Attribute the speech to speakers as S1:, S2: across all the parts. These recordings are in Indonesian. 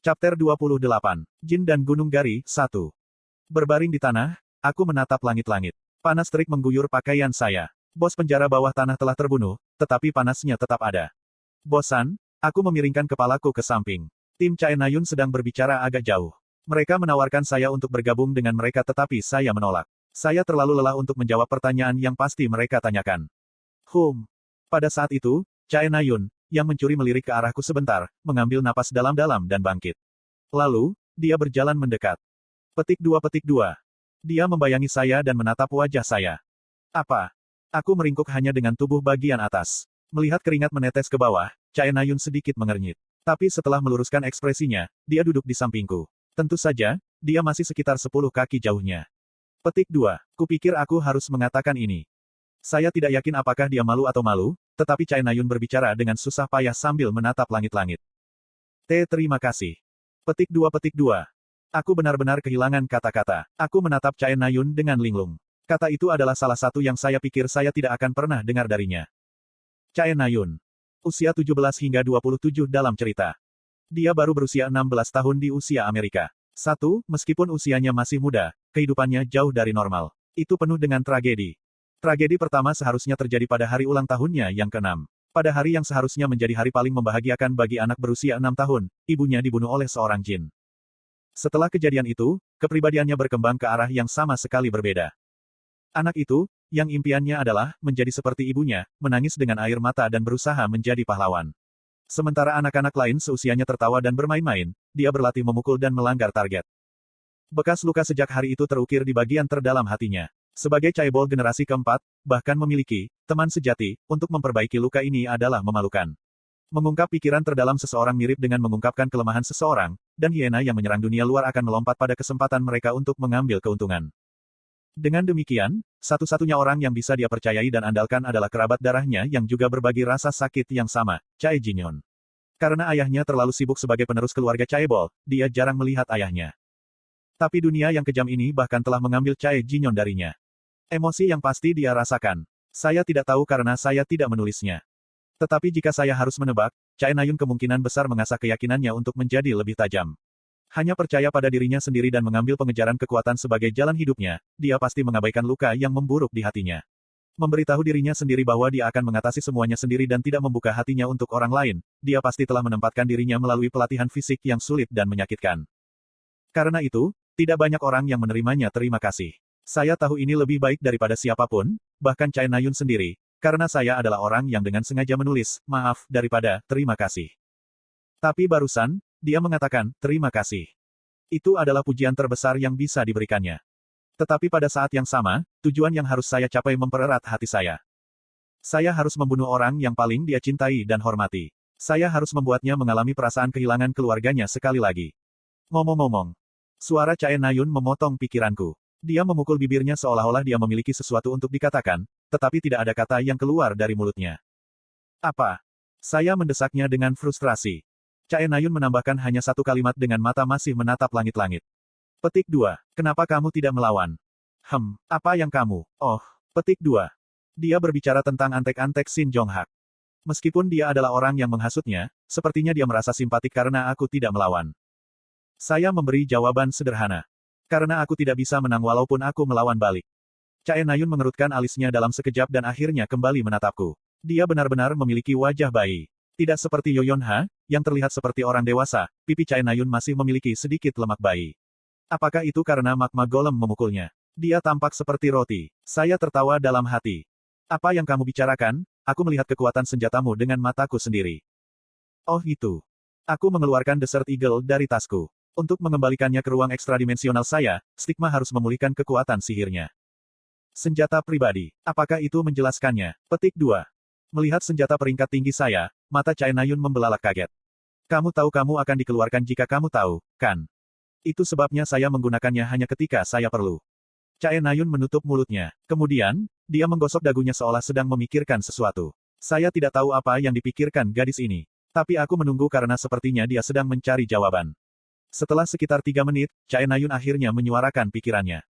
S1: Chapter 28. Jin dan Gunung Gari, 1. Berbaring di tanah, aku menatap langit-langit. Panas terik mengguyur pakaian saya. Bos penjara bawah tanah telah terbunuh, tetapi panasnya tetap ada. Bosan, aku memiringkan kepalaku ke samping. Tim Chae Na-yun sedang berbicara agak jauh. Mereka menawarkan saya untuk bergabung dengan mereka tetapi saya menolak. Saya terlalu lelah untuk menjawab pertanyaan yang pasti mereka tanyakan. Pada saat itu, Chae Na-yun, yang mencuri melirik ke arahku sebentar, mengambil napas dalam-dalam dan bangkit. Lalu, dia berjalan mendekat. Petik 2. Dia membayangi saya dan menatap wajah saya. Apa? Aku meringkuk hanya dengan tubuh bagian atas. Melihat keringat menetes ke bawah, Chae Na-yun sedikit mengernyit. Tapi setelah meluruskan ekspresinya, dia duduk di sampingku. Tentu saja, dia masih sekitar 10 kaki jauhnya. Petik 2. Kupikir aku harus mengatakan ini. Saya tidak yakin apakah dia malu atau malu, tetapi Chae Na-yun berbicara dengan susah payah sambil menatap langit-langit. Terima kasih. Petik 2. Aku benar-benar kehilangan kata-kata. Aku menatap Chae Na-yun dengan linglung. Kata itu adalah salah satu yang saya pikir saya tidak akan pernah dengar darinya. Chae Na-yun. Usia 17 hingga 27 dalam cerita. Dia baru berusia 16 tahun di usia Amerika. 1. Meskipun usianya masih muda, kehidupannya jauh dari normal. Itu penuh dengan tragedi. Tragedi pertama seharusnya terjadi pada hari ulang tahunnya yang ke-6. Pada hari yang seharusnya menjadi hari paling membahagiakan bagi anak berusia 6 tahun, ibunya dibunuh oleh seorang jin. Setelah kejadian itu, kepribadiannya berkembang ke arah yang sama sekali berbeda. Anak itu, yang impiannya adalah menjadi seperti ibunya, menangis dengan air mata dan berusaha menjadi pahlawan. Sementara anak-anak lain seusianya tertawa dan bermain-main, dia berlatih memukul dan melanggar target. Bekas luka sejak hari itu terukir di bagian terdalam hatinya. Sebagai chaebol generasi keempat, bahkan memiliki teman sejati, untuk memperbaiki luka ini adalah memalukan. Mengungkap pikiran terdalam seseorang mirip dengan mengungkapkan kelemahan seseorang, dan hiena yang menyerang dunia luar akan melompat pada kesempatan mereka untuk mengambil keuntungan. Dengan demikian, satu-satunya orang yang bisa dia percayai dan andalkan adalah kerabat darahnya yang juga berbagi rasa sakit yang sama, Chae Jin-yeon. Karena ayahnya terlalu sibuk sebagai penerus keluarga chaebol, dia jarang melihat ayahnya. Tapi dunia yang kejam ini bahkan telah mengambil Chae Jin-yeon darinya. Emosi yang pasti dia rasakan. Saya tidak tahu karena saya tidak menulisnya. Tetapi jika saya harus menebak, Chae Na-yun kemungkinan besar mengasah keyakinannya untuk menjadi lebih tajam. Hanya percaya pada dirinya sendiri dan mengambil pengejaran kekuatan sebagai jalan hidupnya, dia pasti mengabaikan luka yang memburuk di hatinya. Memberitahu dirinya sendiri bahwa dia akan mengatasi semuanya sendiri dan tidak membuka hatinya untuk orang lain, dia pasti telah menempatkan dirinya melalui pelatihan fisik yang sulit dan menyakitkan. Karena itu, tidak banyak orang yang menerimanya terima kasih. Saya tahu ini lebih baik daripada siapapun, bahkan Chae Na-yun sendiri, karena saya adalah orang yang dengan sengaja menulis, maaf, daripada, terima kasih. Tapi barusan, dia mengatakan, terima kasih. Itu adalah pujian terbesar yang bisa diberikannya. Tetapi pada saat yang sama, tujuan yang harus saya capai mempererat hati saya. Saya harus membunuh orang yang paling dia cintai dan hormati. Saya harus membuatnya mengalami perasaan kehilangan keluarganya sekali lagi. Ngomong-ngomong. Suara Chae Na-yun memotong pikiranku. Dia memukul bibirnya seolah-olah dia memiliki sesuatu untuk dikatakan, tetapi tidak ada kata yang keluar dari mulutnya. Apa? Saya mendesaknya dengan frustrasi. Chae Na-yun menambahkan hanya satu kalimat dengan mata masih menatap langit-langit. Petik 2. Kenapa kamu tidak melawan? Apa yang kamu? Oh. Petik 2. Dia berbicara tentang antek-antek Shin Jong-hak. Meskipun dia adalah orang yang menghasutnya, sepertinya dia merasa simpatik karena aku tidak melawan. Saya memberi jawaban sederhana. Karena aku tidak bisa menang walaupun aku melawan balik. Chae Na-yun mengerutkan alisnya dalam sekejap dan akhirnya kembali menatapku. Dia benar-benar memiliki wajah bayi. Tidak seperti Yoyon-ha, yang terlihat seperti orang dewasa, pipi Chae Na-yun masih memiliki sedikit lemak bayi. Apakah itu karena magma golem memukulnya? Dia tampak seperti roti. Saya tertawa dalam hati. Apa yang kamu bicarakan? Aku melihat kekuatan senjatamu dengan mataku sendiri. Oh itu. Aku mengeluarkan Desert Eagle dari tasku. Untuk mengembalikannya ke ruang ekstradimensional saya, Stigma harus memulihkan kekuatan sihirnya. Senjata pribadi. Apakah itu menjelaskannya? Petik 2. Melihat senjata peringkat tinggi saya, mata Chae Na-yun membelalak kaget. Kamu tahu kamu akan dikeluarkan jika kamu tahu, kan? Itu sebabnya saya menggunakannya hanya ketika saya perlu. Chae Na-yun menutup mulutnya. Kemudian, dia menggosok dagunya seolah sedang memikirkan sesuatu. Saya tidak tahu apa yang dipikirkan gadis ini. Tapi aku menunggu karena sepertinya dia sedang mencari jawaban. Setelah sekitar 3 menit, Chae Na-yun akhirnya menyuarakan pikirannya.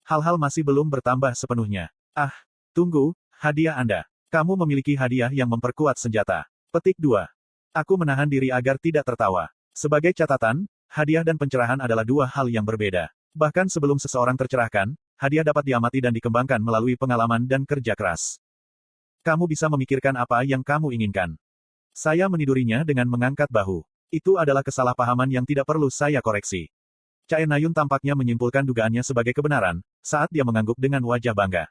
S1: Hal-hal masih belum bertambah sepenuhnya. Tunggu, hadiah Anda. Kamu memiliki hadiah yang memperkuat senjata. Petik 2. Aku menahan diri agar tidak tertawa. Sebagai catatan, Hadiah dan pencerahan adalah dua hal yang berbeda. Bahkan sebelum seseorang tercerahkan, hadiah dapat diamati dan dikembangkan melalui pengalaman dan kerja keras. Kamu bisa memikirkan apa yang kamu inginkan. Saya menidurinya dengan mengangkat bahu. Itu adalah kesalahpahaman yang tidak perlu saya koreksi. Chae Nayun tampaknya menyimpulkan dugaannya sebagai kebenaran, saat dia mengangguk dengan wajah bangga.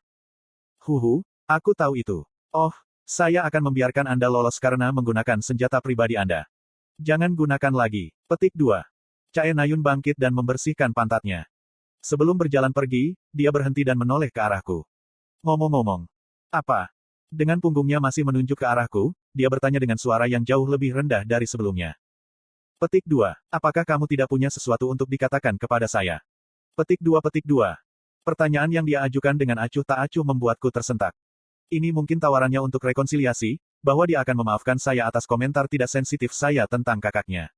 S1: Huhu, aku tahu itu. Oh, saya akan membiarkan Anda lolos karena menggunakan senjata pribadi Anda. Jangan gunakan lagi. Petik 2. Chae Nayun bangkit dan membersihkan pantatnya. Sebelum berjalan pergi, dia berhenti dan menoleh ke arahku. Ngomong-ngomong. Apa? Dengan punggungnya masih menunjuk ke arahku, dia bertanya dengan suara yang jauh lebih rendah dari sebelumnya. Petik 2. Apakah kamu tidak punya sesuatu untuk dikatakan kepada saya? Petik 2. Pertanyaan yang dia ajukan dengan acuh tak acuh membuatku tersentak. Ini mungkin tawarannya untuk rekonsiliasi, bahwa dia akan memaafkan saya atas komentar tidak sensitif saya tentang kakaknya.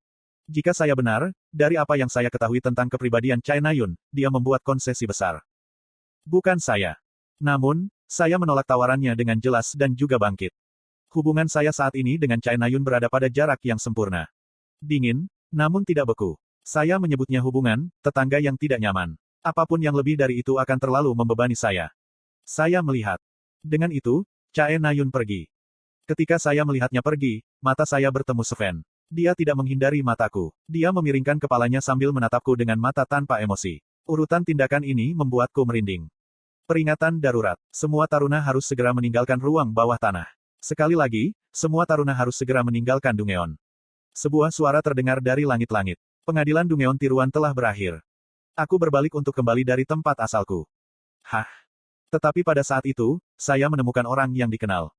S1: Jika saya benar, dari apa yang saya ketahui tentang kepribadian Chae Nayun, dia membuat konsesi besar. Bukan saya. Namun, saya menolak tawarannya dengan jelas dan juga bangkit. Hubungan saya saat ini dengan Chae Nayun berada pada jarak yang sempurna. Dingin, namun tidak beku. Saya menyebutnya hubungan, tetangga yang tidak nyaman. Apapun yang lebih dari itu akan terlalu membebani saya. Saya melihat. Dengan itu, Chae Nayun pergi. Ketika saya melihatnya pergi, mata saya bertemu Sven. Dia tidak menghindari mataku. Dia memiringkan kepalanya sambil menatapku dengan mata tanpa emosi. Urutan tindakan ini membuatku merinding. Peringatan darurat. Semua taruna harus segera meninggalkan ruang bawah tanah. Sekali lagi, semua taruna harus segera meninggalkan Dungeon. Sebuah suara terdengar dari langit-langit. Pengadilan Dungeon tiruan telah berakhir. Aku berbalik untuk kembali dari tempat asalku. Hah? Tetapi pada saat itu, saya menemukan orang yang dikenal.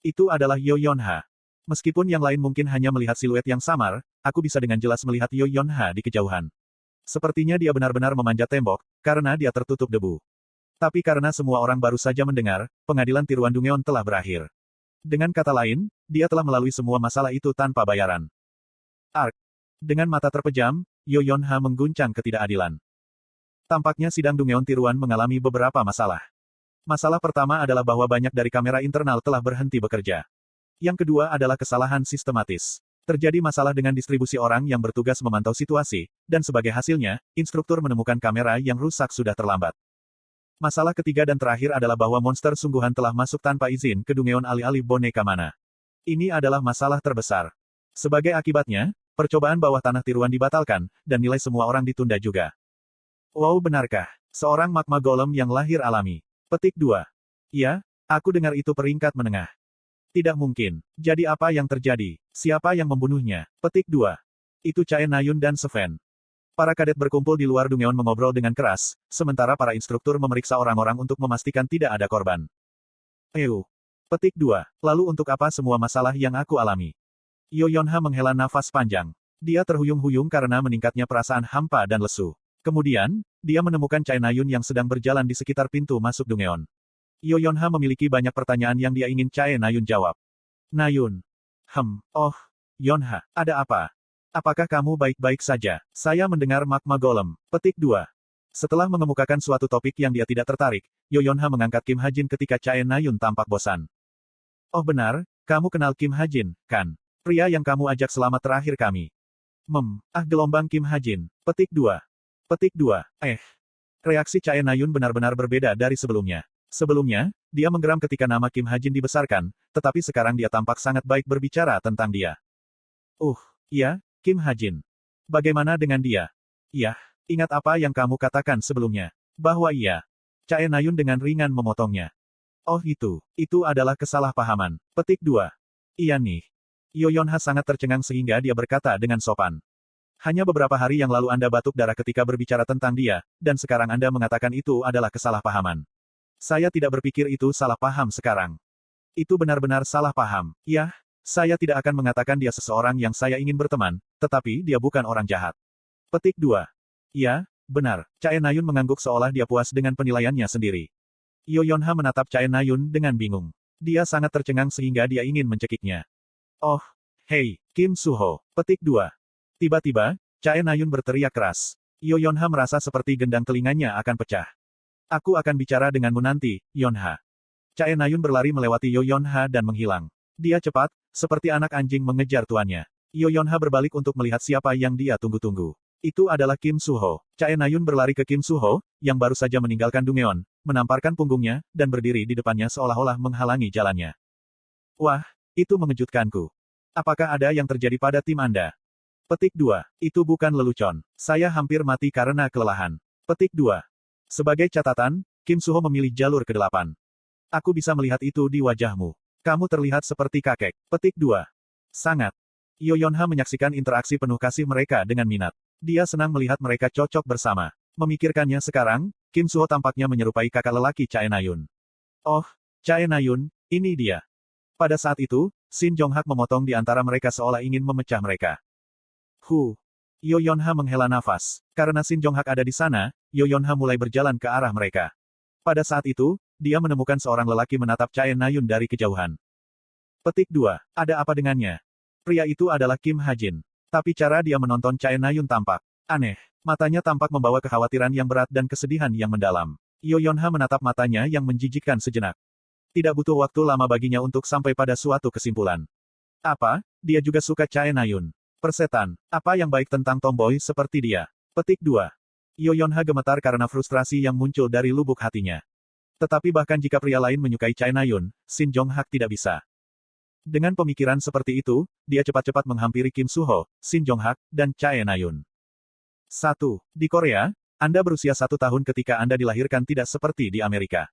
S1: Itu adalah Yo Yonha. Meskipun yang lain mungkin hanya melihat siluet yang samar, aku bisa dengan jelas melihat Yo Yonha di kejauhan. Sepertinya dia benar-benar memanjat tembok, karena dia tertutup debu. Tapi karena semua orang baru saja mendengar, pengadilan tiruan Dungeon telah berakhir. Dengan kata lain, dia telah melalui semua masalah itu tanpa bayaran. Ark. Dengan mata terpejam, Yo Yonha mengguncang ketidakadilan. Tampaknya sidang Dungeon tiruan mengalami beberapa masalah. Masalah pertama adalah bahwa banyak dari kamera internal telah berhenti bekerja. Yang kedua adalah kesalahan sistematis. Terjadi masalah dengan distribusi orang yang bertugas memantau situasi, dan sebagai hasilnya, instruktur menemukan kamera yang rusak sudah terlambat. Masalah ketiga dan terakhir adalah bahwa monster sungguhan telah masuk tanpa izin ke Dungeon alih-alih boneka mana. Ini adalah masalah terbesar. Sebagai akibatnya, percobaan bawah tanah tiruan dibatalkan, dan nilai semua orang ditunda juga. Wow, benarkah? Seorang magma golem yang lahir alami. Petik 2. Ya, aku dengar itu peringkat menengah. Tidak mungkin. Jadi apa yang terjadi? Siapa yang membunuhnya? Petik 2. Itu Chae Nayun dan Sven. Para kadet berkumpul di luar Dungeon mengobrol dengan keras, sementara para instruktur memeriksa orang-orang untuk memastikan tidak ada korban. Petik 2. Lalu untuk apa semua masalah yang aku alami? Yo Yonha menghela nafas panjang. Dia terhuyung-huyung karena meningkatnya perasaan hampa dan lesu. Kemudian, dia menemukan Chae Nayun yang sedang berjalan di sekitar pintu masuk Dungeon. Yo Yonha memiliki banyak pertanyaan yang dia ingin Chae Nayun jawab. Nayun. Oh, Yonha, ada apa? Apakah kamu baik-baik saja? Saya mendengar magma golem. Petik 2. Setelah mengemukakan suatu topik yang dia tidak tertarik, Yo Yonha mengangkat Kim Hajin ketika Chae Nayun tampak bosan. Oh benar, kamu kenal Kim Hajin, kan? Pria yang kamu ajak selamat terakhir kami. Gelombang Kim Hajin. Petik 2. Petik 2. Reaksi Chae Nayun benar-benar berbeda dari sebelumnya. Sebelumnya, dia menggeram ketika nama Kim Hajin dibesarkan, tetapi sekarang dia tampak sangat baik berbicara tentang dia. Iya, Kim Hajin. Bagaimana dengan dia? Iya, ingat apa yang kamu katakan sebelumnya? Bahwa iya. Chae Nayun dengan ringan memotongnya. Oh itu adalah kesalahpahaman. Petik 2. Iya nih. Yo Yonha sangat tercengang sehingga dia berkata dengan sopan. Hanya beberapa hari yang lalu Anda batuk darah ketika berbicara tentang dia, dan sekarang Anda mengatakan itu adalah kesalahpahaman. Saya tidak berpikir itu salah paham sekarang. Itu benar-benar salah paham. Ya, saya tidak akan mengatakan dia seseorang yang saya ingin berteman, tetapi dia bukan orang jahat. Petik 2. Ya, benar. Chae Nayun mengangguk seolah dia puas dengan penilaiannya sendiri. Yo Yonha menatap Chae Nayun dengan bingung. Dia sangat tercengang sehingga dia ingin mencekiknya. Oh, hei, Kim Suho. Petik 2. Tiba-tiba, Chae Nayun berteriak keras. Yo Yonha merasa seperti gendang telinganya akan pecah. Aku akan bicara denganmu nanti, Yonha. Chae Nayun berlari melewati Yo Yonha dan menghilang. Dia cepat, seperti anak anjing mengejar tuannya. Yo Yonha berbalik untuk melihat siapa yang dia tunggu-tunggu. Itu adalah Kim Suho. Chae Nayun berlari ke Kim Suho, yang baru saja meninggalkan Dungeon, menamparkan punggungnya, dan berdiri di depannya seolah-olah menghalangi jalannya. Wah, itu mengejutkanku. Apakah ada yang terjadi pada tim Anda? Petik 2. Itu bukan lelucon. Saya hampir mati karena kelelahan. Petik 2. Sebagai catatan, Kim Suho memilih jalur ke-8. Aku bisa melihat itu di wajahmu. Kamu terlihat seperti kakek. Petik 2. Sangat. Yo Yonha menyaksikan interaksi penuh kasih mereka dengan minat. Dia senang melihat mereka cocok bersama. Memikirkannya sekarang, Kim Suho tampaknya menyerupai kakak lelaki Chae Nayun. Oh, Chae Nayun, ini dia. Pada saat itu, Shin Jong-hak memotong di antara mereka seolah ingin memecah mereka. Yo Yonha menghela nafas. Karena Shin Jong-hak ada di sana, Yo Yonha mulai berjalan ke arah mereka. Pada saat itu, dia menemukan seorang lelaki menatap Chae Nayun dari kejauhan. Petik 2. Ada apa dengannya? Pria itu adalah Kim Ha-jin. Tapi cara dia menonton Chae Nayun tampak aneh. Matanya tampak membawa kekhawatiran yang berat dan kesedihan yang mendalam. Yo Yonha menatap matanya yang menjijikkan sejenak. Tidak butuh waktu lama baginya untuk sampai pada suatu kesimpulan. Apa? Dia juga suka Chae Nayun. Persetan. Apa yang baik tentang tomboy seperti dia? Petik 2. Yo Yonha gemetar karena frustrasi yang muncul dari lubuk hatinya. Tetapi bahkan jika pria lain menyukai Chae Nayun, Shin Jong-hak tidak bisa. Dengan pemikiran seperti itu, dia cepat-cepat menghampiri Kim Suho, Shin Jong-hak, dan Chae Nayun. 1. Di Korea, Anda berusia 1 tahun ketika Anda dilahirkan tidak seperti di Amerika.